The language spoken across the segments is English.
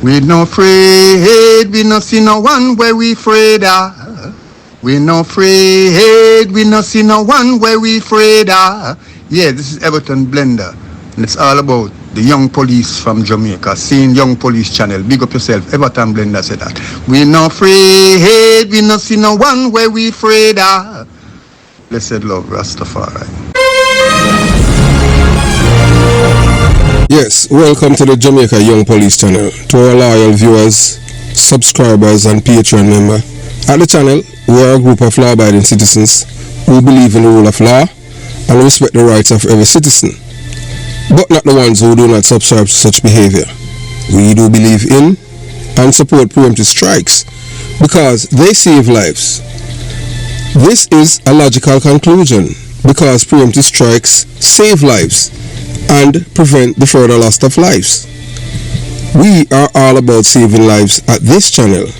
We no afraid, we no see no one where we afraid of. We no afraid, we no see no one where we afraid of. Yeah, this is Everton Blender, and it's all about the young police from Jamaica. Seeing Young Police Channel. Big up yourself, Everton Blender said that. We no afraid, we no see no one where we afraid of. Blessed love, Rastafari. Yes, welcome to the Jamaica Young Police Channel. To our loyal viewers, subscribers and Patreon member. At the channel, we are a group of law-abiding citizens who believe in the rule of law and respect the rights of every citizen, but not the ones who do not subscribe to such behavior. We do believe in and support preemptive strikes because they save lives. This is a logical conclusion because preemptive strikes save lives and prevent the further loss of lives. We are all about saving lives at this channel.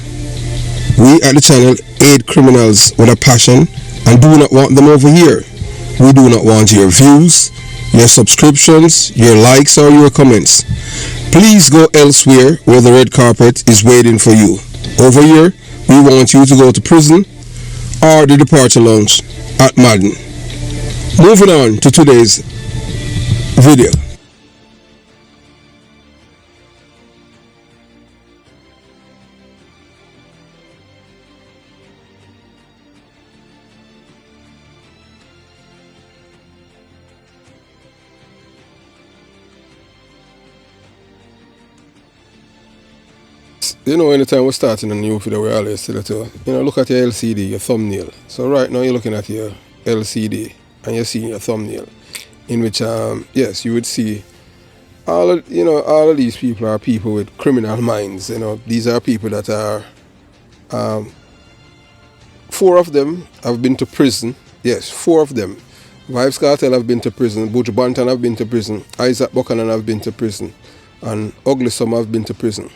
We at the channel aid criminals with a passion and do not want them over here. We do not want your views, your subscriptions, your likes or your comments. Please go elsewhere where the red carpet is waiting for you. Over here, we want you to go to prison or the departure lounge at Madden. Moving on to today's video. You know, anytime we're starting a new video, we always say that, look at your LCD, your thumbnail. So right now you're looking at your LCD and you're seeing your thumbnail, in which, yes, you would see all of these people are people with criminal minds. These are people that are, 4 of them have been to prison. Yes, 4 of them. Vybz Kartel have been to prison. Butch Banton have been to prison. Isaac Buchanan have been to prison. And Ugly Summer have been to prison.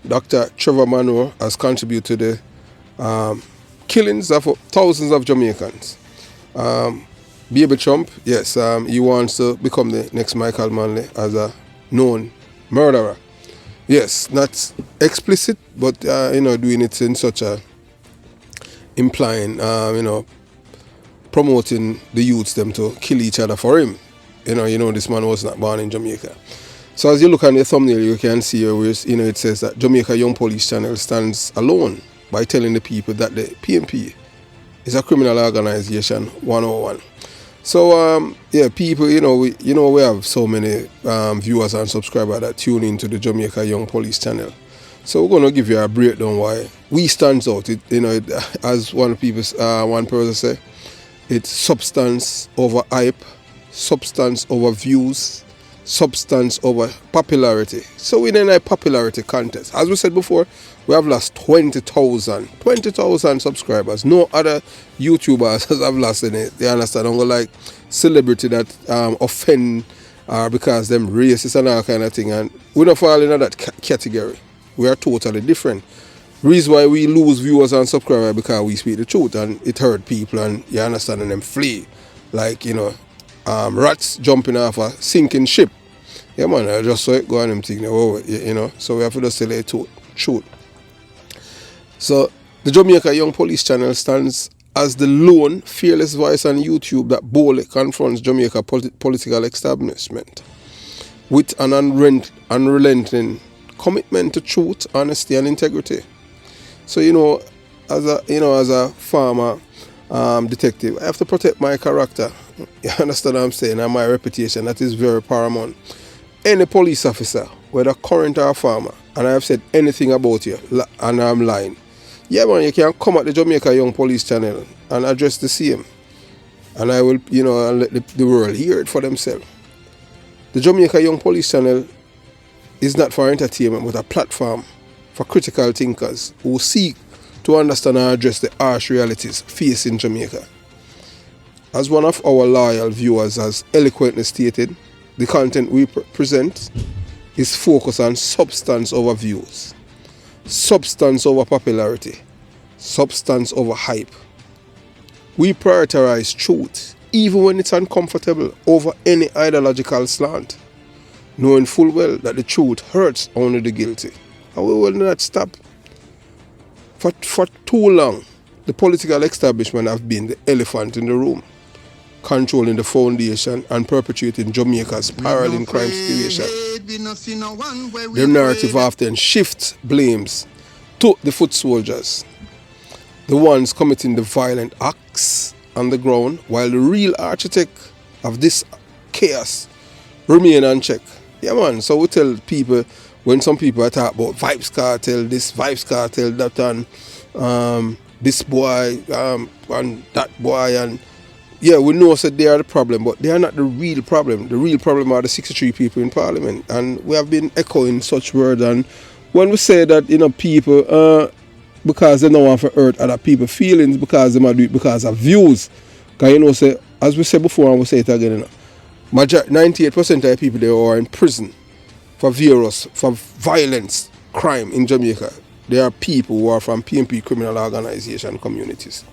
Dr. Trevor Monroe has contributed to the killings of thousands of Jamaicans. Baby Trump, yes, he wants to become the next Michael Manley as a known murderer. Yes, not explicit, but doing it in such a implying, promoting the youths them to kill each other for him. This man was not born in Jamaica. So as you look on the thumbnail, you can see where it says that Jamaica Young Police Channel stands alone by telling the people that the PMP is a criminal organization 101. So people, we have so many viewers and subscribers that tune into the Jamaica Young Police Channel. So we're gonna give you a breakdown why we stands out. As one person say, it's substance over hype, substance over views, substance over popularity. So in a popularity contest, as we said before, we have lost 20,000 subscribers. No other YouTubers have lost in it. They understand? I'm like celebrity that offend because them racist and all kind of thing, and we don't fall in that category. We are totally different. Reason why we lose viewers and subscribers because we speak the truth and it hurt people, and you understand, and them flee like rats jumping off a sinking ship. Yeah, man, I just saw it go on them thing, so we have to just tell the truth. So the Jamaica Young Police Channel stands as the lone, fearless voice on YouTube that boldly confronts Jamaica political establishment with an unrelenting commitment to truth, honesty, and integrity. So as a farmer detective, I have to protect my character. You understand what I'm saying? And my reputation, that is very paramount. Any police officer, whether current or former, and I have said anything about you and I'm lying, yeah man, you can come at the Jamaica Young Police Channel and address the same. And I will, let the world hear it for themselves. The Jamaica Young Police Channel is not for entertainment, but a platform for critical thinkers who seek to understand and address the harsh realities facing Jamaica. As one of our loyal viewers has eloquently stated, the content we present is focused on substance over views, substance over popularity, substance over hype. We prioritize truth, even when it's uncomfortable, over any ideological slant, knowing full well that the truth hurts only the guilty. And we will not stop. For too long, the political establishment have been the elephant in the room, controlling the foundation and perpetuating Jamaica's spiraling crime situation. The narrative often shifts blames to the foot soldiers, the ones committing the violent acts on the ground, while the real architect of this chaos remain unchecked. Yeah, man. So we tell people, when some people are talking about Vibes Cartel, this Vibes Cartel, that, and this boy, and that boy, and yeah, we know that they are the problem, but they are not the real problem. The real problem are the 63 people in Parliament, and we have been echoing such words. And when we say that, people, because they don't want to hurt other people's feelings, because they might do it because of views, because say, as we said before, and we say it again, 98% of the people there are in prison for violence, crime in Jamaica. There are people who are from PNP criminal organization communities.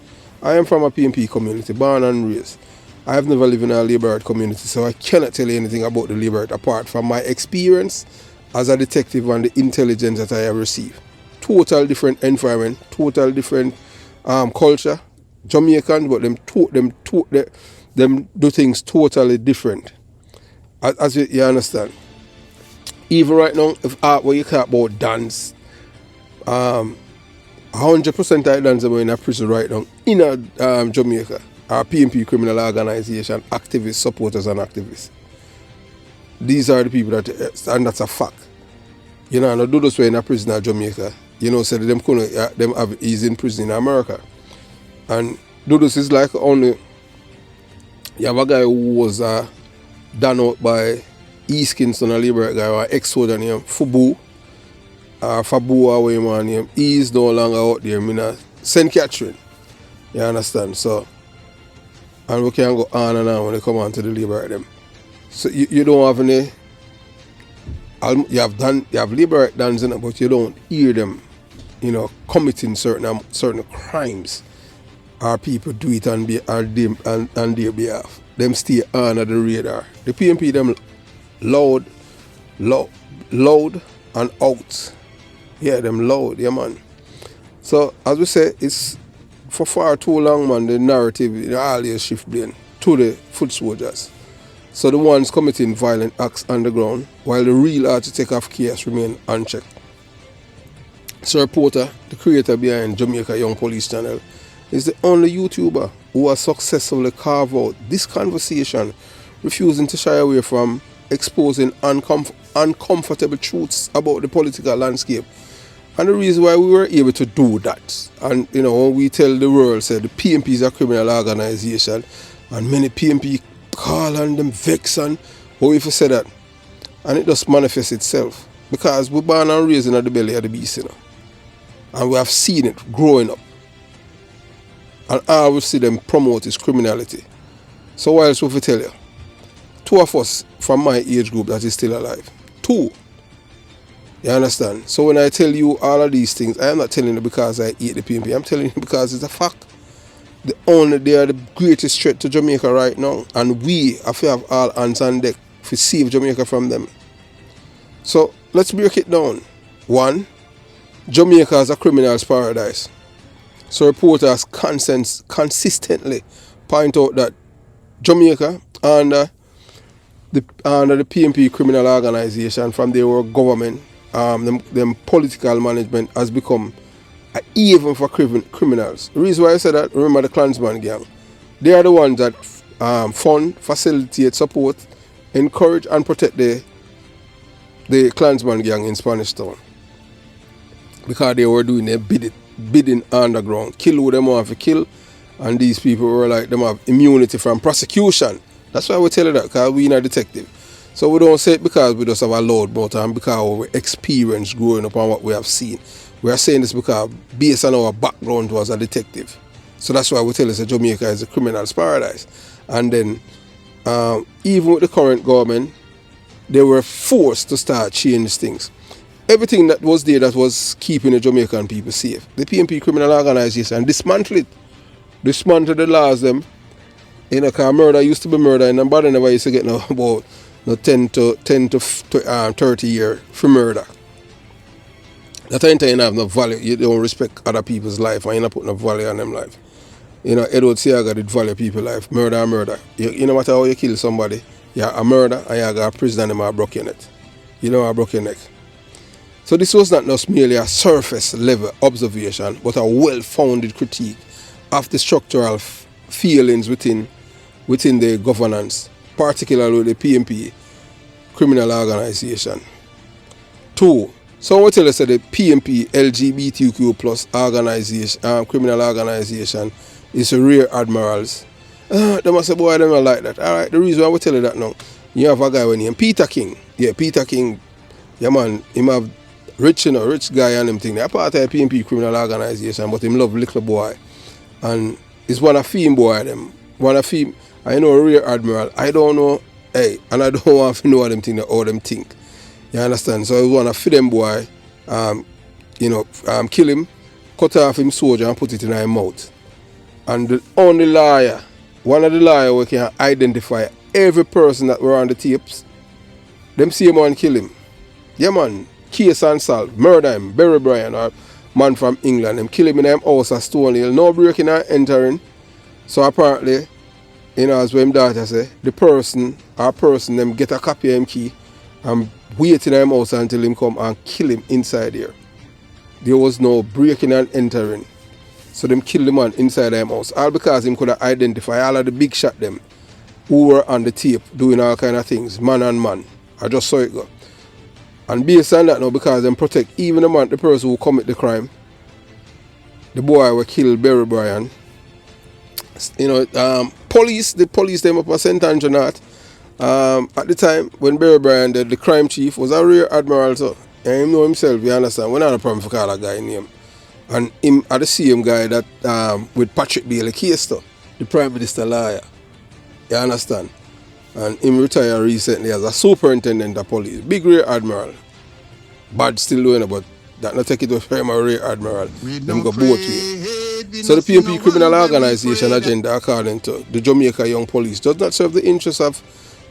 I am from a PNP community, born and raised. I have never lived in a Labourite community, so I cannot tell you anything about the Labourite apart from my experience as a detective and the intelligence that I have received. Total different environment, total different culture. Jamaican, but them do things totally different. As you understand. Even right now, if when you talk about dance, 100% of the dance are in a prison right now in Jamaica. Our PNP criminal organization, activists, supporters, and activists. These are the people and that's a fact. And do those way in a prison in Jamaica. So them he's in prison in America. And Dudus is like only, you have a guy who was done out by East Kingston, a Labour guy, or ex-soldier named Fabu or man name. He's no longer out there in St. Catherine. You understand? So, and we can go on and on when they come on to the Labour them. So you don't have any, you have Labour dance in it, but you don't hear them, committing certain crimes. Our people do it on their behalf. Them stay under the radar. The PNP them loud and out. Yeah, them loud, yeah man. So as we say, it's for far too long, man, the narrative always shift blame to the foot soldiers. So the ones committing violent acts underground, while the real architect of chaos remain unchecked. Sir Porter, the creator behind Jamaica Young Police Channel, is the only YouTuber who has successfully carved out this conversation, refusing to shy away from exposing uncomfortable truths about the political landscape. And the reason why we were able to do that, and when we tell the world, say the PNP is a criminal organization, and many PNP call on them vex and how if you say that, and it just manifests itself, because we're born and raised in the belly of the beast, and we have seen it growing up. And I will see them promote is criminality. So what else will I tell you? 2 of us from my age group that is still alive. 2. You understand? So when I tell you all of these things, I am not telling you because I hate the PNP. I'm telling you because it's a fact. They are the greatest threat to Jamaica right now. And we have to have all hands on deck to save Jamaica from them. So let's break it down. 1. Jamaica is a criminal's paradise. So reporters consistently point out that Jamaica under the PNP criminal organization, from their government, them political management has become a haven for criminals. The reason why I said that, remember the Klansman gang. They are the ones that fund, facilitate, support, encourage and protect the Klansman gang in Spanish Town. Because they were doing their bidding underground, kill who them want to kill, and these people were like them have immunity from prosecution. That's why we tell you that, because we are detective. So we don't say it because we just have a loud mouth and because of our experience growing up and what we have seen. We are saying this because based on our background was a detective. So that's why we tell us that Jamaica is a criminal's paradise. And then even with the current government, they were forced to start change things. Everything that was there that was keeping the Jamaican people safe, the PNP criminal organization dismantled it. Dismantled the laws them. Because murder used to be murder, and nobody never used to get about 10 to 30 years for murder. That time you have no value, you don't respect other people's life and you're not putting no value on them life. You know, Edward Seaga did value people's life. Murder and murder. You no matter how you kill somebody, you're a murder and you got a prison and them are broke your neck. You know, I broke your neck. So this was not just merely a surface level observation, but a well-founded critique of the structural feelings within the governance, particularly the PMP criminal organization. 2. So I tell us that the PMP LGBTQ plus organization, criminal organization is a rear admirals. They must say, boy, I don't like that. Alright, the reason why I will tell you that now, you have a guy named Peter King. Yeah, Peter King, yeah man, him have rich guy and them thing. They're part of the PMP criminal organization, but him love little boy. And it's one of theme boy them. One of theme, I know a rear admiral. I don't know, hey, and I don't want to know what them think or them think. You understand? So I want to feed them boy, kill him, cut off him soldier and put it in his mouth. And the only liar, one of the liars we can identify every person that were on the tapes, them see him and kill him. Yeah man, case unsolved, murder him, bury Brian, or man from England, them kill him in them house at Stonehill, no breaking and entering. So apparently, as when daughter say, the person them get a copy of him key and wait in him house until him come and kill him inside there. There was no breaking and entering. So them kill the man inside him house. All because him could identify all of the big shot them who were on the tape doing all kind of things, man and man. I just saw it go. And based on that now, because them protect even the person who commit the crime, the boy who killed Barry Bryan. The police them up at St. Andrew North. At the time when Barry Bryan did, the crime chief was a rear admiral, so and him know himself, you understand. We not a problem for call a guy name. And him are the same guy that with Patrick Bailey case though, the Prime Minister lawyer. You understand? And him retired recently as a superintendent of police. Big rear admiral. Bad still doing it, but that not take it to him a rear admiral. Them go both ways. So the PMP criminal organization agenda, according to the Jamaica Young Police, does not serve the interests of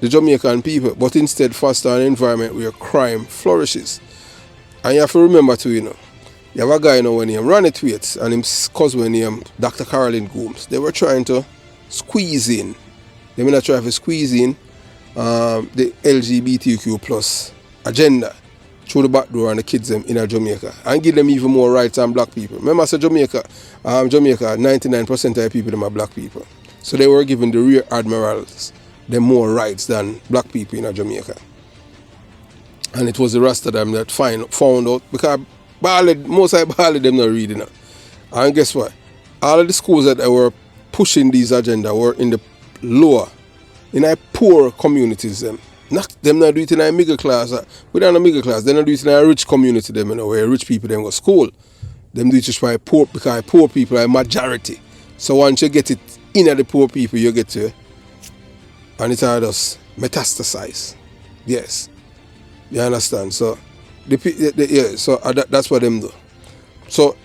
the Jamaican people, but instead foster an environment where crime flourishes. And you have to remember too, you have a guy when he ran it with, and his cousin named Dr. Caroline Gooms. They were trying to squeeze in. They were not trying to squeeze in the LGBTQ plus agenda through the back door and the kids them in Jamaica and give them even more rights than black people. Remember, I said Jamaica, 99% of the people them are black people. So they were giving the rear admirals them more rights than black people in Jamaica. And it was the rest of them that found out, because most of them not reading it. And guess what? All of the schools that were pushing these agenda were in the lower, in a poor communities them. Them not do it in a middle class. We don't have a middle class. They not do it in a rich community them, where rich people them go school. Them do it just by poor, because poor people are a majority. So once you get it in the poor people, you get to, and it all just metastasize. Yes. You understand? So that's what them do. So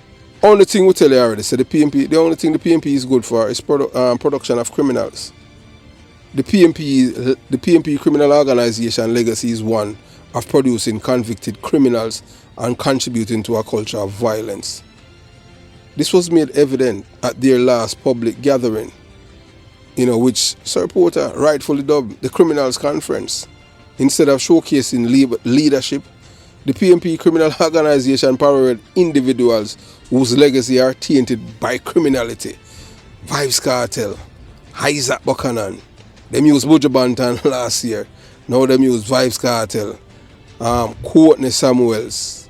only thing we tell you already, so the only thing the PMP is good for is production of criminals. The PMP criminal organization legacy is one of producing convicted criminals and contributing to a culture of violence. This was made evident at their last public gathering, which Sir Porter rightfully dubbed the Criminals Conference. Instead of showcasing leadership, the PMP criminal organization paraded individuals whose legacy are tainted by criminality. Vybz Kartel, Isaac Buchanan, them used Buju Banton last year. Now them use Vybz Kartel, Courtney Samuels,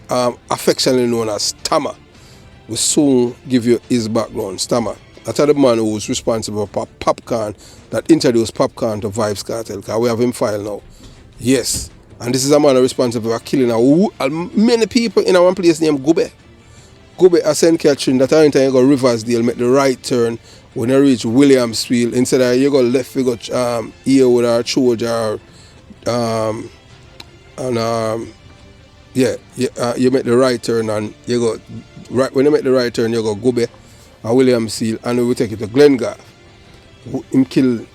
affectionately known as Stammer. We soon give you his background, Stammer. That's the man who was responsible for Popcorn, that introduced Popcorn to Vybz Kartel, because we have him filed now. Yes. And this is a man responsible for killing many people in one place named Gube. Gube at St. Catherine, that time you go Riversdale, make the right turn when you reach Williamsfield. Instead of you go left, you go here with our soldier, you make the right turn and you go, right when you make the right turn, you go Gube and Williamsfield, and we will take it to Glengarry. Him kill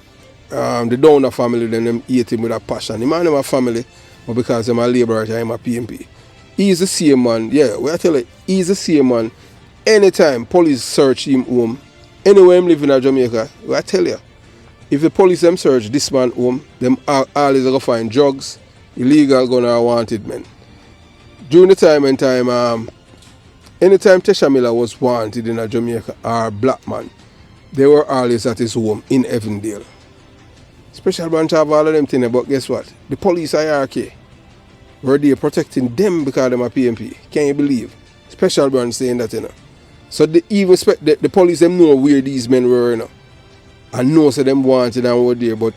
the Downer family, then them eat him with a passion. Him and him a family, but because I'm a labourer, I'm a PMP. He's the same man. Yeah, we I tell you, he's the same man. Anytime police search him home, anywhere him living in Jamaica, I tell you, if the police them search this man home, them always gonna find drugs, illegal gun or wanted men. During the time anytime Tesha Miller was wanted in a Jamaica or black man, they were always at his home in Evandale. Special branch have all of them things, but guess what? The police hierarchy were there protecting them because them are PMP. Can you believe? Special branch saying that, you know. So they even the police them know where these men were, you know. And know so them wanted and were there, but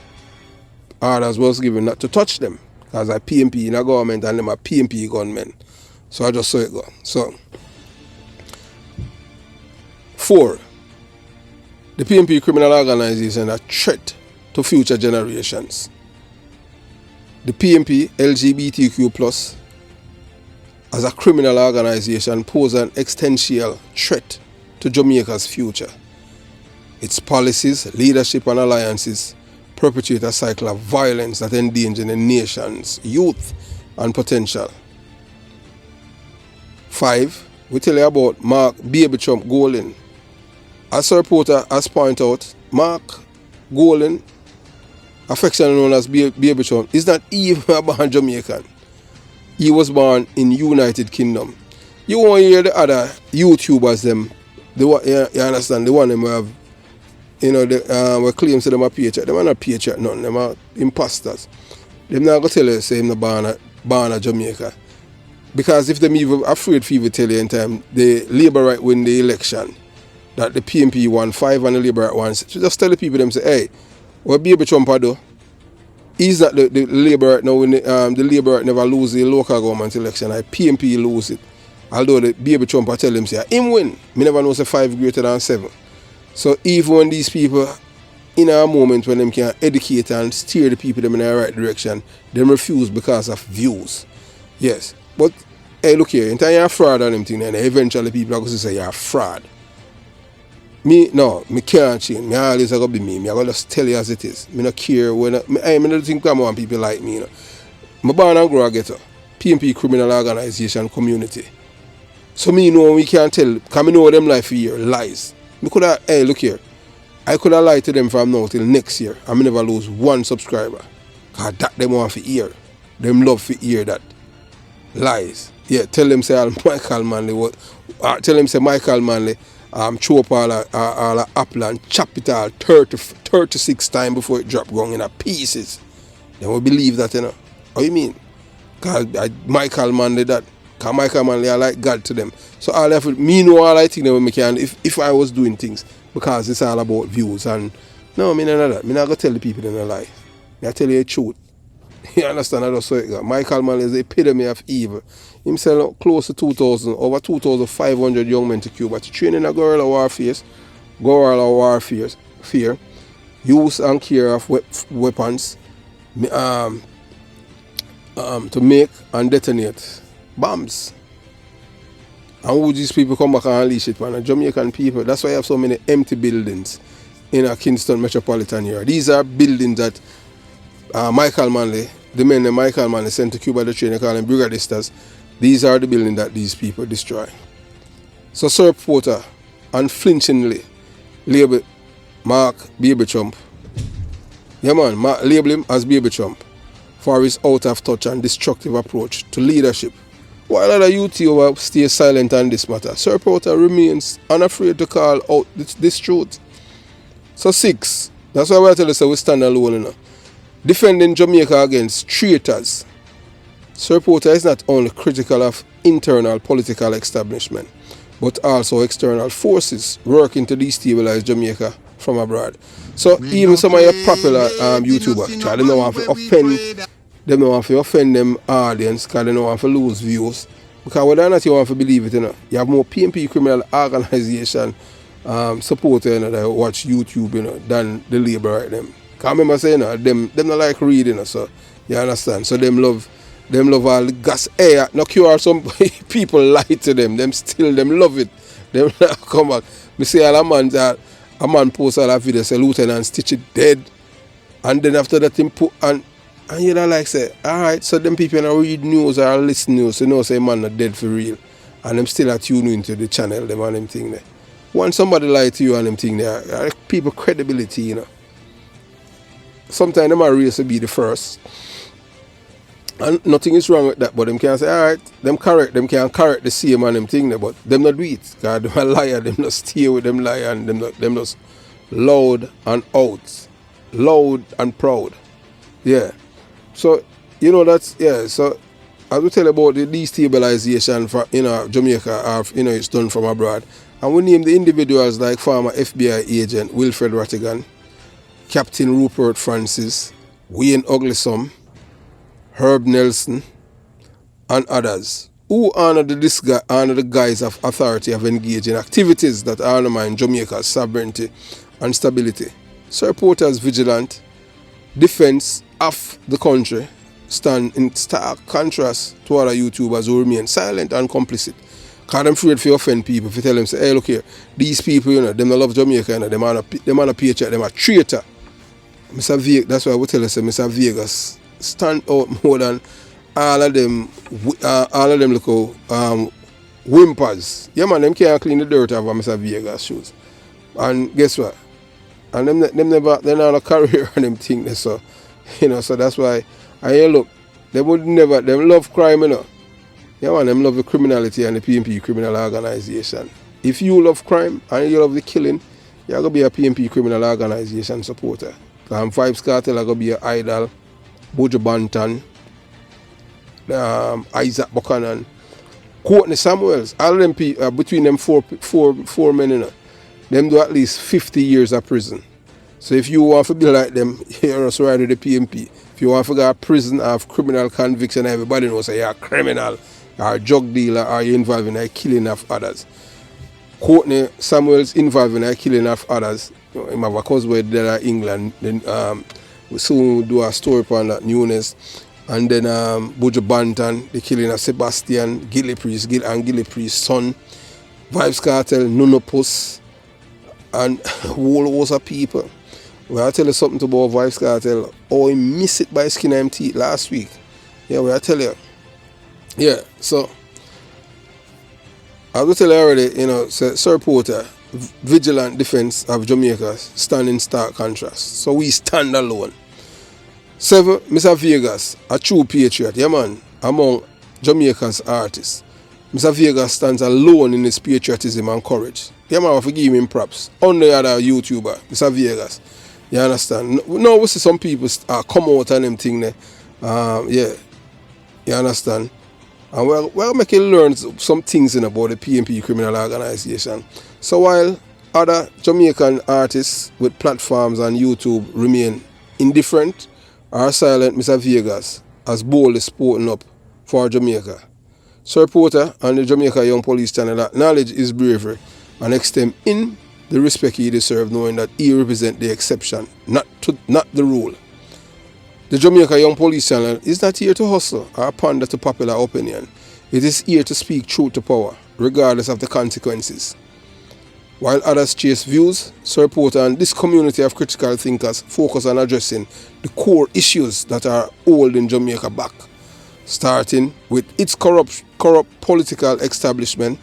orders was given not to touch them. Because I PMP in a government and them are PMP gunmen. So I just saw it go. So 4. The PMP criminal organization a threat to future generations. The PMP LGBTQ+ as a criminal organization pose an existential threat to Jamaica's future. Its policies, leadership and alliances perpetuate a cycle of violence that endanger the nation's youth and potential. 5. We tell you about Mark Baby Trump Golding. As a reporter has pointed out, Mark Golding, affectionately known as Baby Trump, is not even a born Jamaican. He was born in United Kingdom. You won't hear the other YouTubers them, you understand, the one them have, you know, we claim to them a patriot. Them are not patriot, nothing. Them are imposters. Them not going to tell you, say, I'm not born a Jamaica. Because if them even afraid for even tell you in time, the Labour right win the election, that the PMP won 5 and the Labour right won 6. So just tell the people them say, hey, what Baby Trump do? He's not the Labour right now. When the Labour right never lose the local government election, I PMP lose it. Although the Baby Trump I tell him say, him win. Me never know say 5 greater than 7. So even when these people, in a moment when them can educate and steer the people them in the right direction, them refuse because of views. Yes. But hey, look here, in time you're a fraud on them thing, and eventually people are going to say you're a fraud. Me can't change. Me always going to be me. I going to just tell you as it is. Me not care when I don't think come on people like me, you know. Me born and grow a ghetto. PMP criminal organization community. So me know we can't tell, because me know them life here, lies. Me could have, hey, look here. I could have lied to them from now till next year and me never lose 1 subscriber. Because that them want to hear. Them love to hear that. Lies. Yeah, tell them say Michael Manley tell them say Michael Manley chew up all the apple and chop it all 36 times before it drop wrong in a pieces. They will believe that, you know. What you mean? Because Michael Manley that. Because Michael Manley I like God to them. So all I have to, me know all I think that we can if I was doing things. Because it's all about views and no, me not that. Me not gonna tell the people in their life. I tell you the truth. You understand? I just saw it. Michael Manley is the epitome of evil. Him sell close to over 2,500 young men to Cuba to train in a guerrilla warfare, fear, use and care of weapons, to make and detonate bombs. And would these people come back and unleash it, man? The Jamaican people. That's why you have so many empty buildings in a Kingston metropolitan area. These are buildings that Michael Manley, the men that Michael Manley sent to Cuba to train, they call them brigadistas. These are the buildings that these people destroy. So Sir Porter unflinchingly label Mark Baby Trump. Yeah man, label him as Baby Trump for his out of touch and destructive approach to leadership. While other YouTubers stay silent on this matter, Sir Porter remains unafraid to call out this truth. So 6, that's why I tell you so we stand alone, you know. Defending Jamaica against traitors. Sir Porter is not only critical of internal political establishment, but also external forces working to destabilize Jamaica from abroad. So even some of your popular YouTubers try, they don't want to offend. They don't want to offend them audience because they don't want to lose views. Because whether or not you want to believe it, you know, you have more PMP criminal organization supporter, you know, that watch YouTube, you know, than the Labour right them. Because I remember saying, you know, them not like reading, you know, so you understand. So them love all the gas air. No cure some people lie to them. Them love it. Them come back. Me say a man post all that video say Lieutenant Stitch it dead. And then after that him put and And you'd like say, alright, so them people that read news or listen news, you know say man not dead for real. And them still are tuned into the channel, them and them thing there. Once somebody lie to you and them thing there, people credibility, you know. Sometimes them are race to be the first. And nothing is wrong with that, but them can say, alright, them can correct the same and them thing there, but them not do it. Because them a liar, them not stay with them liar, and them just loud and out. Loud and proud. Yeah. So, you know, that's, yeah, so as we tell about the destabilization for, you know, Jamaica, you know, it's done from abroad. And we name the individuals like former FBI agent Wilfred Rattigan, Captain Rupert Francis, Wayne Uglesom, Herb Nelson, and others who under the guise of authority have engaged in activities that undermine Jamaica's sovereignty and stability. So reporters vigilant defense of the country stand in stark contrast to other YouTubers who remain silent and complicit. Because them afraid to offend people. If you tell them, say, hey, look here, these people, you know, them don't love Jamaica, you know, them on a paycheck, them a traitor. Mr. Vegas, that's why I would tell you, say, Mr. Vegas stand out more than all of them little whimpers. Yeah, man, them can't clean the dirt off of Mr. Vegas shoes. And guess what? And them never, they're not a career and them things, so, you know, so that's why, and you look, they would never, them love crime, you know. Yeah, man, them love the criminality and the PNP criminal organization. If you love crime and you love the killing, you're going to be a PNP criminal organization supporter. Because Vibes Cartel are going to be an idol, Bojo Banton, Isaac Buchanan, Courtney Samuels, all of them people, between them four men, you know, them do at least 50 years of prison. So if you want to be like them, you're also right with the PNP. If you want to go to prison of criminal conviction, everybody knows that you're a criminal, you're a drug dealer, or you're involved in the killing of others. Courtney Samuels involved in the killing of others. You know, him have a cousin there in England. Then we soon do a story upon that newness. And then Bojo Banton, the killing of Sebastian, Gilly Priest's son, Vibes Cartel, Nunopus, and whole host of people. Well, I'll tell you something about Vibes Cartel. Oh, he missed it by skin and teeth last week. Yeah, well, I tell you. Yeah, so I will tell you already, you know, Sir Porter, vigilant defense of Jamaica stand in stark contrast. So we stand alone. 7, Mr. Vegas, a true patriot, yeah man, among Jamaica's artists. Mr. Vegas stands alone in his patriotism and courage. Yeah man, I have to give him props. On the other YouTuber, Mr. Vegas. You understand? Now we see some people come out and them thing there. Yeah. You understand? And we're making learn some things about the PNP criminal organization. So while other Jamaican artists with platforms on YouTube remain indifferent or silent, Mr. Vegas has boldly spoken up for Jamaica. Sir Porter and the Jamaica Young Police Channel acknowledge his bravery and extend in the respect he deserves, knowing that he represents the exception, not the rule. The Jamaica Young Police Channel is not here to hustle or pander to popular opinion. It is here to speak truth to power, regardless of the consequences. While others chase views, Sir Porter and this community of critical thinkers focus on addressing the core issues that are holding Jamaica back, starting with its corrupt political establishment.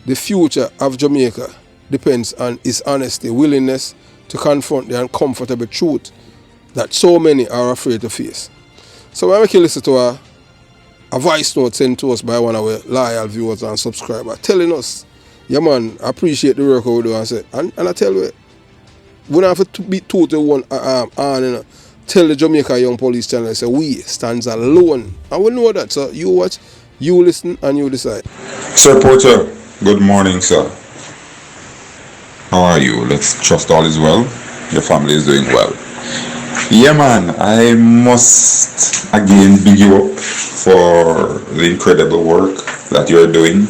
The future of Jamaica depends on his honesty, willingness to confront the uncomfortable truth that so many are afraid to face. So when we listen to a voice note sent to us by one of our loyal viewers and subscribers telling us, yeah man, I appreciate the work we do, and I tell you, we don't have to be total one on, you know, tell the Jamaica Young Police Channel, say we stands alone, and we know that. So you watch, you listen, and you decide. Sir Porter, good morning, sir. How are you? Let's trust all is well. Your family is doing well. Yeah man, I must again big you up for the incredible work that you're doing,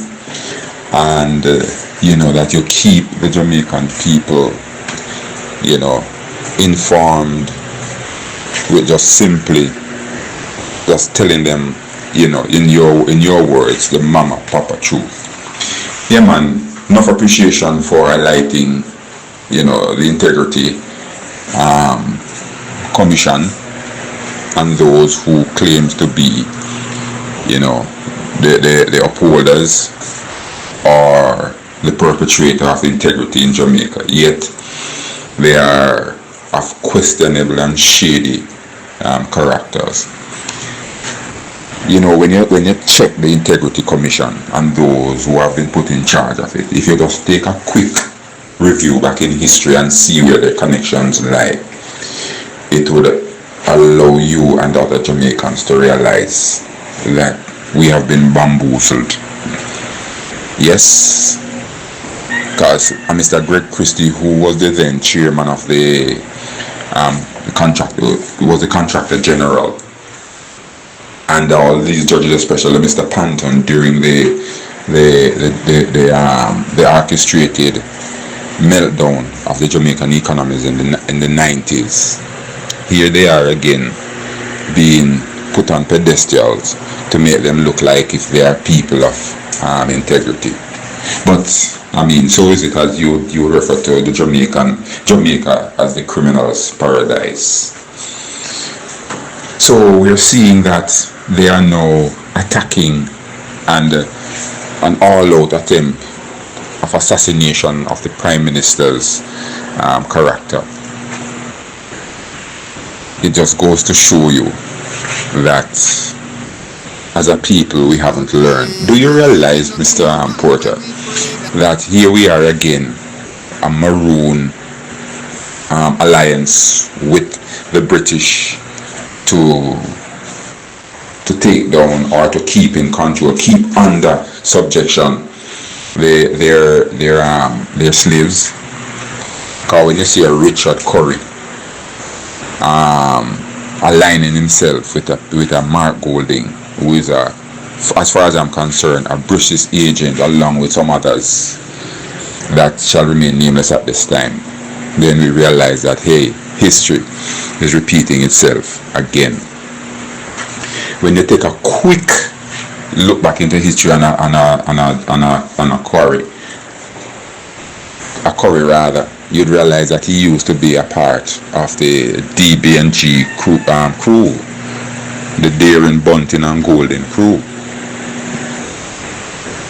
and you know that you keep the Jamaican people, you know, informed with just simply just telling them, you know, in your words, the mama papa truth. Yeah man, enough appreciation for highlighting, you know, the integrity commission and those who claims to be, you know, the upholders or the perpetrator of integrity in Jamaica, yet they are of questionable and shady characters. You know, when you check the Integrity Commission and those who have been put in charge of it, if you just take a quick review back in history and see where the connections lie, it would allow you and other Jamaicans to realize that we have been bamboozled. Yes, because Mr. Greg Christie, who was the then chairman of the contractor, was the contractor general, and all these judges, especially Mr. Panton, during the orchestrated meltdown of the Jamaican economies in the 90s. Here they are again, being put on pedestals to make them look like if they are people of integrity. But I mean, so is it as you refer to the Jamaica as the criminal's paradise. So we're seeing that they are now attacking and an all-out attempt of assassination of the Prime Minister's character. It just goes to show you that as a people we haven't learned. Do you realize, Mr. Porter, that here we are again, a maroon alliance with the British to take down or to keep in control, keep under subjection their slaves? Because when you see a Richard Curry aligning himself with a Mark Golding, who is as far as I'm concerned, a British agent, along with some others that shall remain nameless at this time, then we realize that, hey, history is repeating itself again. When you take a quick look back into history on a Curry rather, you'd realize that he used to be a part of the DB&G crew, the Daring, Bunting and Golden crew.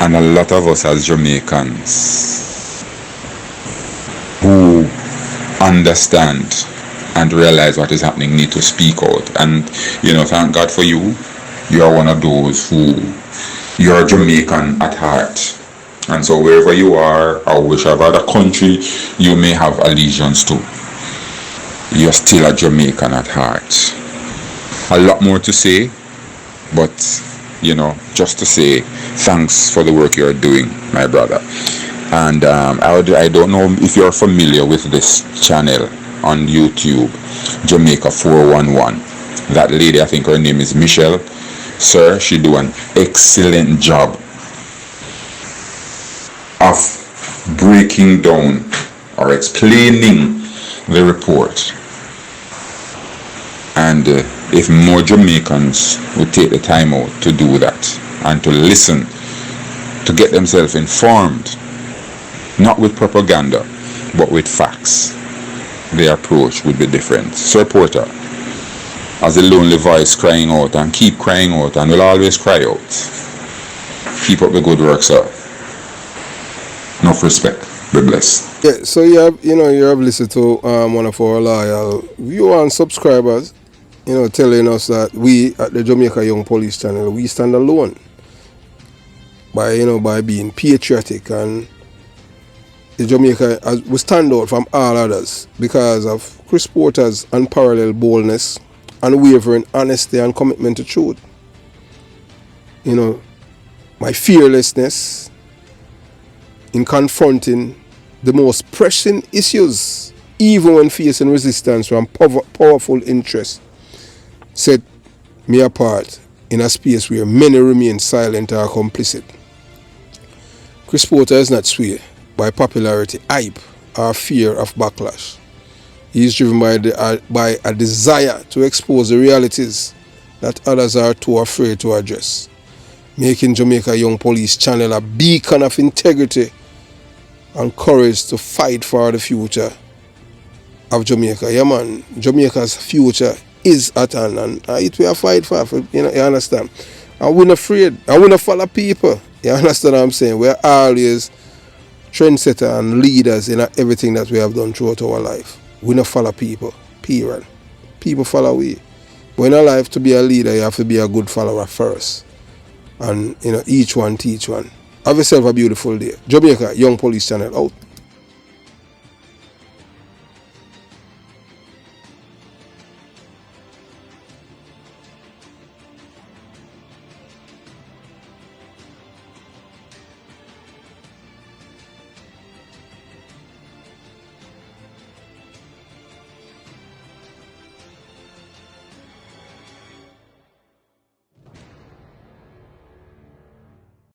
And a lot of us as Jamaicans who understand and realize what is happening need to speak out. And you know, thank God for you. You are one of those who, you're Jamaican at heart. And so wherever you are, or whichever other country you may have allegiance to, you're still a Jamaican at heart. A lot more to say, but you know, just to say thanks for the work you're doing, my brother. And I don't know if you're familiar with this channel on YouTube, Jamaica 411. That lady, I think her name is Michelle. Sir, she do an excellent job of breaking down or explaining the report. And if more Jamaicans would take the time out to do that and to listen, to get themselves informed, not with propaganda, but with facts, the approach would be different. Sir Porter, as a lonely voice crying out, and keep crying out, and will always cry out. Keep up the good work, sir. Enough respect. Be blessed. Yeah, so you have listened to one of our loyal viewers and subscribers, telling us that we at the Jamaica Young Police channel, we stand alone by being patriotic, and the Jamaica, we stand out from all others because of Chris Porter's unparalleled boldness, unwavering honesty and commitment to truth. My fearlessness in confronting the most pressing issues, even when facing resistance from powerful interests, set me apart in a space where many remain silent or complicit. Chris Porter is not swayed by popularity, hype, or fear of backlash. He is driven by a desire to expose the realities that others are too afraid to address, making Jamaica Young Police channel a beacon of integrity and courage to fight for the future of Jamaica. Yeah, man, Jamaica's future is at hand, and it we are fight for, you understand? And we're not afraid, and we're not follow people. You understand what I'm saying? We're always trendsetter and leaders in everything that we have done throughout our life. We not follow people, period. People follow we. But in our life, to be a leader, you have to be a good follower first. And each one teach one. Have yourself a beautiful day. Jamaica Young Police Channel out.